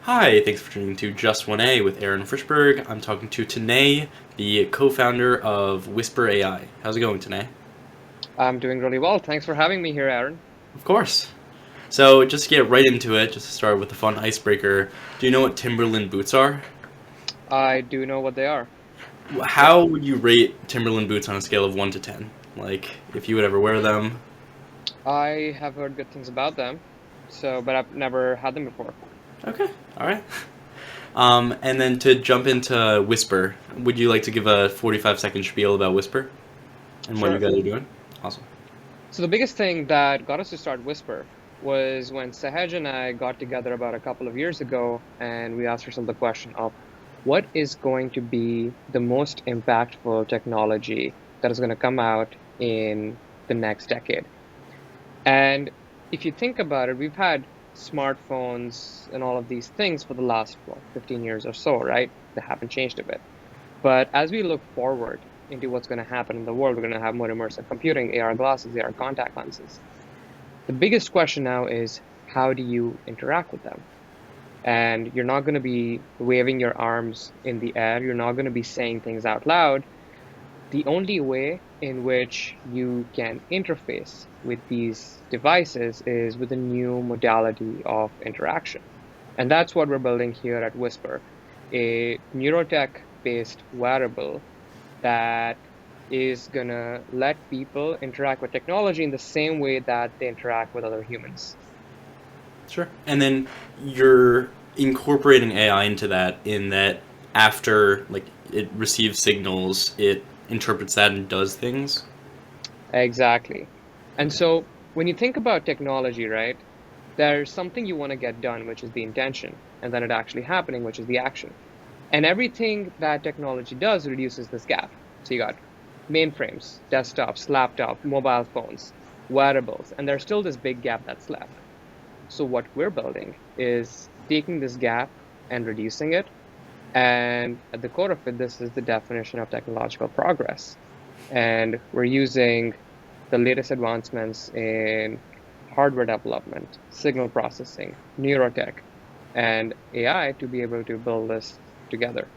Hi, thanks for tuning to Just 1A with Aaron Frischberg. I'm talking to Tanay, the co-founder of WisprAI. How's it going, Tanay? I'm doing really well. Thanks for having me here, Aaron. Of course. So, just to get right into it, just to start with the fun icebreaker, do you know what Timberland boots are? I do know what they are. Yep. How would you rate Timberland boots on a scale of 1 to 10? Like, if you would ever wear them? I have heard good things about them, but I've never had them before. Okay, alright. And then to jump into Whisper, would you like to give a 45-second spiel about Whisper and what you Sure. guys are doing? Awesome. So the biggest thing that got us to start Whisper was when Sahaj and I got together about a couple of years ago, and we asked ourselves the question of what is going to be the most impactful technology that is going to come out in the next decade. And if you think about it, we've had smartphones and all of these things for the last, well, 15 years or so, right? They haven't changed a bit. But as we look forward into what's going to happen in the world, we're going to have more immersive computing, AR glasses, AR contact lenses. The biggest question now is how do you interact with them? And you're not going to be waving your arms in the air. You're not going to be saying things out loud. The only way in which you can interface with these devices is with a new modality of interaction. And that's what we're building here at Whisper, a neurotech-based wearable that is going to let people interact with technology in the same way that they interact with other humans. Sure. And then you're incorporating AI into that in that after like it receives signals, it interprets that and does things. Exactly. And Okay. so when you think about technology, right, there's something you want to get done, which is the intention, and then it actually happening, which is the action. And everything that technology does reduces this gap. So you got mainframes, desktops, laptops, mobile phones, wearables, and there's still this big gap that's left. So what we're building is taking this gap and reducing it. And at the core of it, this is the definition of technological progress. And we're using the latest advancements in hardware development, signal processing, neurotech, and AI to be able to build this together.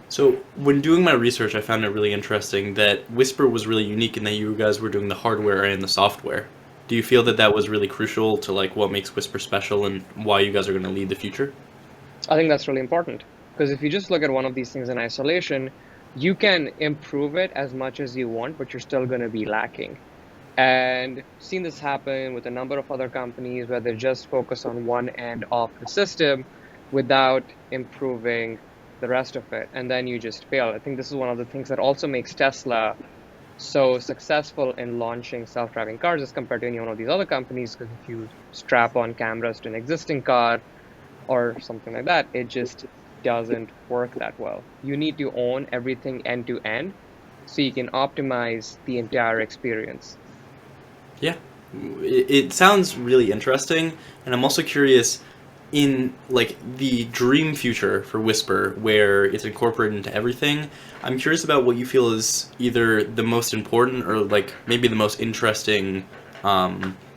So when doing my research, I found it really interesting that Whisper was really unique in that you guys were doing the hardware and the software. Do you feel that that was really crucial to like what makes Whisper special and why you guys are going to lead the future? I think that's really important because if you just look at one of these things in isolation, you can improve it as much as you want, but you're still going to be lacking. And seen this happen with a number of other companies where they just focus on one end of the system without improving the rest of it. And then you just fail. I think this is one of the things that also makes Tesla so successful in launching self-driving cars as compared to any one of these other companies. Because if you strap on cameras to an existing car or something like that, it just doesn't work that well. You need to own everything end to end so you can optimize the entire experience. Yeah, it sounds really interesting, and I'm also curious in like the dream future for Whisper, where it's incorporated into everything. I'm curious about what you feel is either the most important or like maybe the most interesting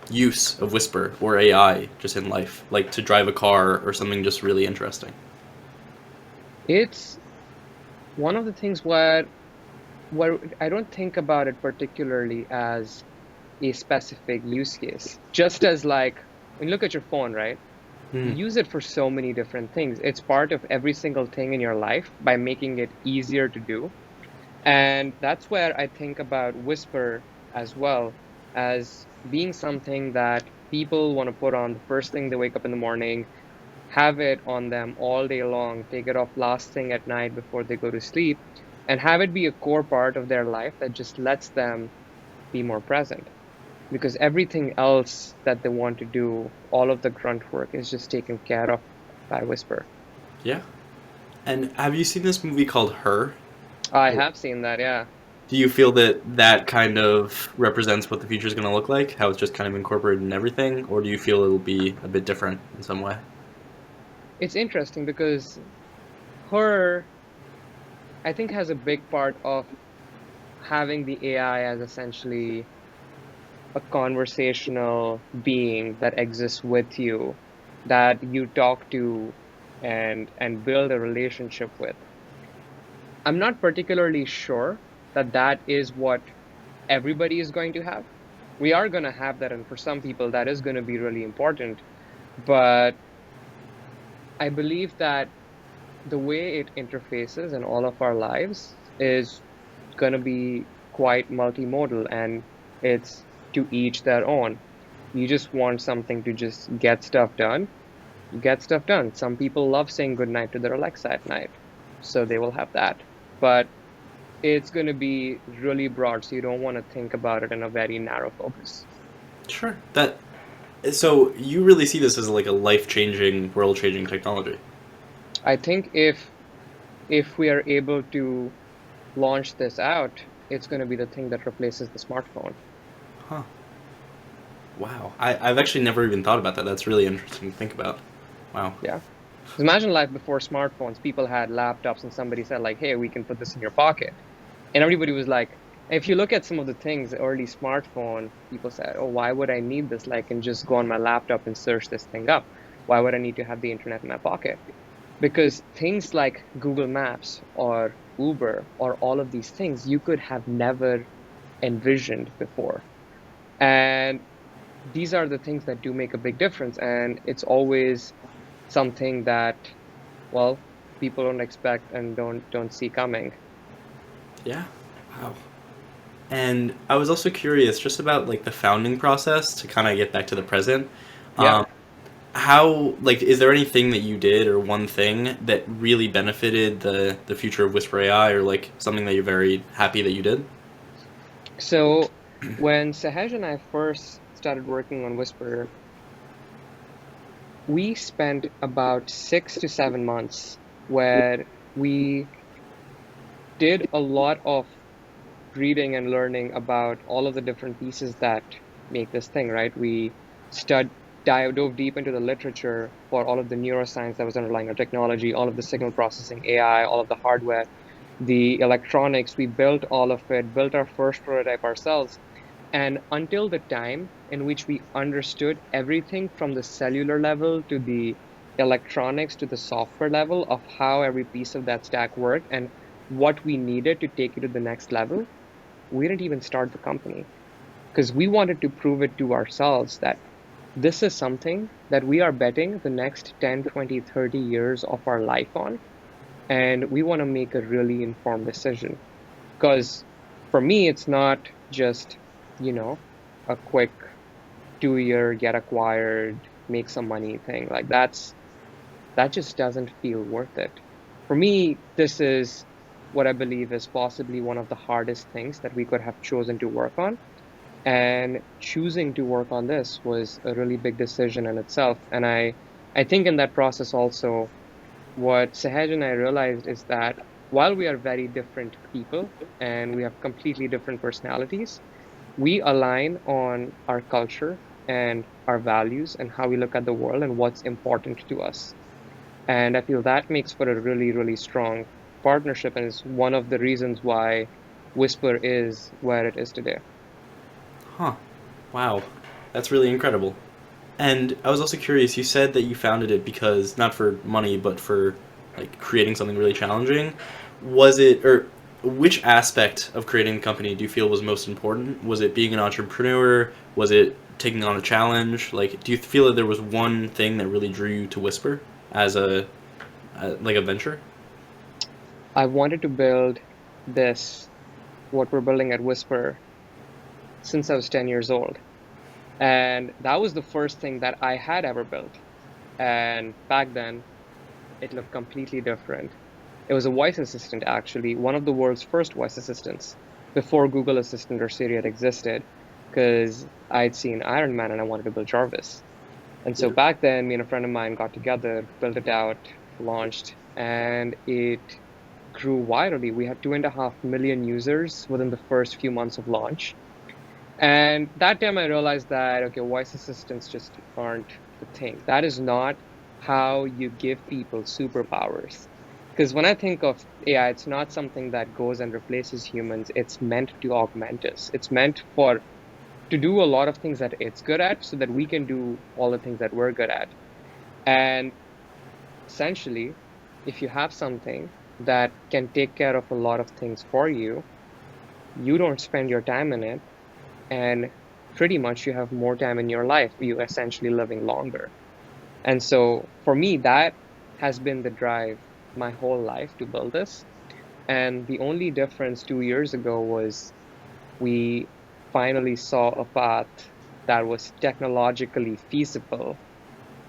use of Whisper or AI just in life, like to drive a car or something just really interesting. It's one of the things where I don't think about it particularly as a specific use case. Just as like when you look at your phone, right? You Hmm. use it for so many different things. It's part of every single thing in your life by making it easier to do. And that's where I think about Whisper as well as being something that people want to put on the first thing they wake up in the morning, have it on them all day long, take it off last thing at night before they go to sleep, and have it be a core part of their life that just lets them be more present. Because everything else that they want to do, all of the grunt work is just taken care of by Whisper. Yeah. And have you seen this movie called Her? I have seen that, yeah. Do you feel that that kind of represents what the future is going to look like? How it's just kind of incorporated in everything? Or do you feel it'll be a bit different in some way? It's interesting because her, I think, has a big part of having the AI as essentially a conversational being that exists with you that you talk to and build a relationship with. I'm not particularly sure that that is what everybody is going to have. We are going to have that, and for some people, that is going to be really important. But I believe that the way it interfaces in all of our lives is going to be quite multimodal, and it's to each their own. You just want something to just get stuff done. You get stuff done. Some people love saying goodnight to their Alexa at night, so they will have that. But it's going to be really broad, so you don't want to think about it in a very narrow focus. Sure. That. So you really see this as like a life-changing, world-changing technology. I think if we are able to launch this out, it's going to be the thing that replaces the smartphone. Huh. Wow. I've actually never even thought about that. That's really interesting to think about. Wow. Yeah. 'Cause imagine life before smartphones. People had laptops and somebody said like, hey, we can put this in your pocket. And everybody was like, if you look at some of the things, the early smartphone, people said, oh, why would I need this? Like, I can just go on my laptop and search this thing up. Why would I need to have the internet in my pocket? Because things like Google Maps or Uber or all of these things you could have never envisioned before. And these are the things that do make a big difference. And it's always something that, well, people don't expect and don't see coming. Yeah. Wow. And I was also curious just about like the founding process to kind of get back to the present. Yeah. Um, how like is there anything that you did or one thing that really benefited the future of Whisper AI or like something that you're very happy that you did? So when Sahaj and I first started working on Whisper, we spent about 6 to 7 months where we did a lot of reading and learning about all of the different pieces that make this thing, right? We stud dove deep into the literature for all of the neuroscience that was underlying our technology, all of the signal processing AI, all of the hardware, the electronics. We built all of it, built our first prototype ourselves. And until the time in which we understood everything from the cellular level to the electronics to the software level of how every piece of that stack worked and what we needed to take it to the next level, we didn't even start the company because we wanted to prove it to ourselves that this is something that we are betting the next 10, 20, 30 years of our life on. And we want to make a really informed decision. Because for me, it's not just, you know, a quick 2 year get acquired, make some money thing. Like that just doesn't feel worth it. For me, this is what I believe is possibly one of the hardest things that we could have chosen to work on. And choosing to work on this was a really big decision in itself. And I think in that process also, what Sahaj and I realized is that while we are very different people and we have completely different personalities, we align on our culture and our values and how we look at the world and what's important to us. And I feel that makes for a really, really strong partnership and is one of the reasons why Whisper is where it is today. Huh. Wow. That's really incredible. And I was also curious, you said that you founded it because not for money, but for like creating something really challenging. Was it or which aspect of creating the company do you feel was most important? Was it being an entrepreneur? Was it taking on a challenge? Like, do you feel that there was one thing that really drew you to Whisper as like a venture? I wanted to build this, what we're building at Whisper, since I was 10 years old. And that was the first thing that I had ever built. And back then, it looked completely different. It was a voice assistant, actually, one of the world's first voice assistants before Google Assistant or Siri had existed, because I'd seen Iron Man and I wanted to build Jarvis. And so Yeah. back then, me and a friend of mine got together, built it out, launched, and it grew virally. We had 2.5 million users within the first few months of launch. And that time I realized that, okay, voice assistants just aren't the thing. That is not how you give people superpowers. Because when I think of AI, it's not something that goes and replaces humans. It's meant to augment us. It's meant for to do a lot of things that it's good at so that we can do all the things that we're good at. And essentially, if you have something that can take care of a lot of things for you, you don't spend your time in it, and pretty much you have more time in your life. You essentially living longer. And so for me, that has been the drive my whole life to build this. And the only difference 2 years ago was we finally saw a path that was technologically feasible.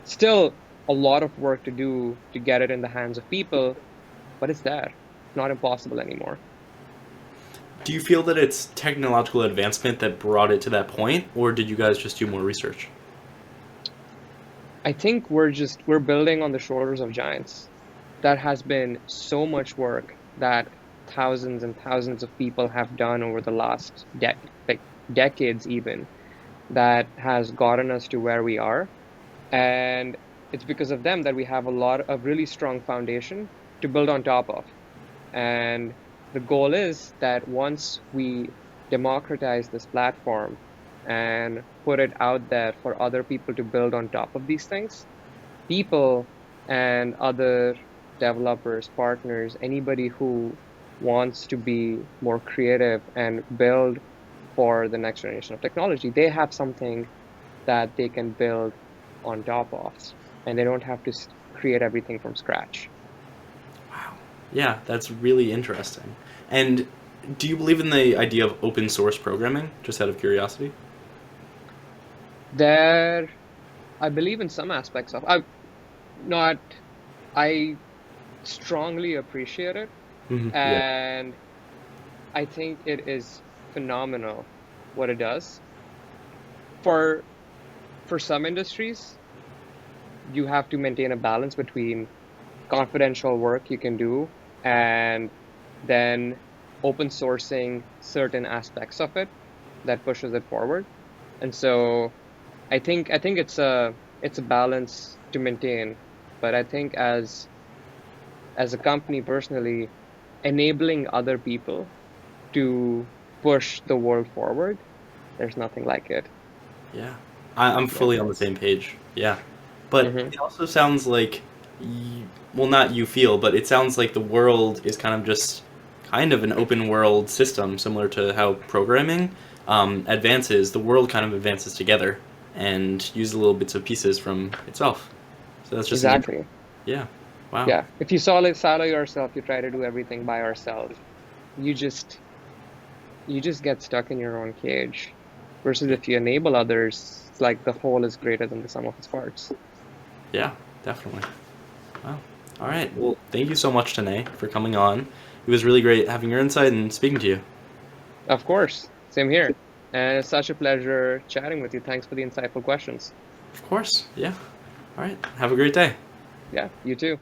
Still a lot of work to do to get it in the hands of people, but it's there. Not impossible anymore. Do you feel that it's technological advancement that brought it to that point, or did you guys just do more research? I think we're building on the shoulders of giants. That has been so much work that thousands and thousands of people have done over the last like decades even, that has gotten us to where we are. And it's because of them that we have a lot of really strong foundation to build on top of. And the goal is that once we democratize this platform and put it out there for other people to build on top of these things, people and other developers, partners, anybody who wants to be more creative and build for the next generation of technology, they have something that they can build on top of, and they don't have to create everything from scratch. Wow. Yeah, that's really interesting. And do you believe in the idea of open source programming, just out of curiosity? There, I believe in some aspects of, not, I strongly appreciate it, Yeah. and I think it is phenomenal what it does. For some industries, you have to maintain a balance between confidential work you can do and then open sourcing certain aspects of it that pushes it forward. And so I think it's a balance to maintain. But I think as a company personally, enabling other people to push the world forward, there's nothing like it. Yeah. I'm Yeah. fully on the same page. Yeah. But Hmm. it also sounds like, well, not you feel, but it sounds like the world is kind of just kind of an open world system, similar to how programming advances. The world kind of advances together and uses little bits of pieces from itself. So that's just an Exactly. yeah. Wow. Yeah. If you silo yourself, you try to do everything by yourself, you just you just get stuck in your own cage. Versus Yeah. if you enable others, it's like the whole is greater than the sum of its parts. Yeah, definitely. Wow. All right. Well, thank you so much, Tanay, for coming on. It was really great having your insight and speaking to you. Of course. Same here. And it's such a pleasure chatting with you. Thanks for the insightful questions. Of course. Yeah. All right. Have a great day. Yeah, you too.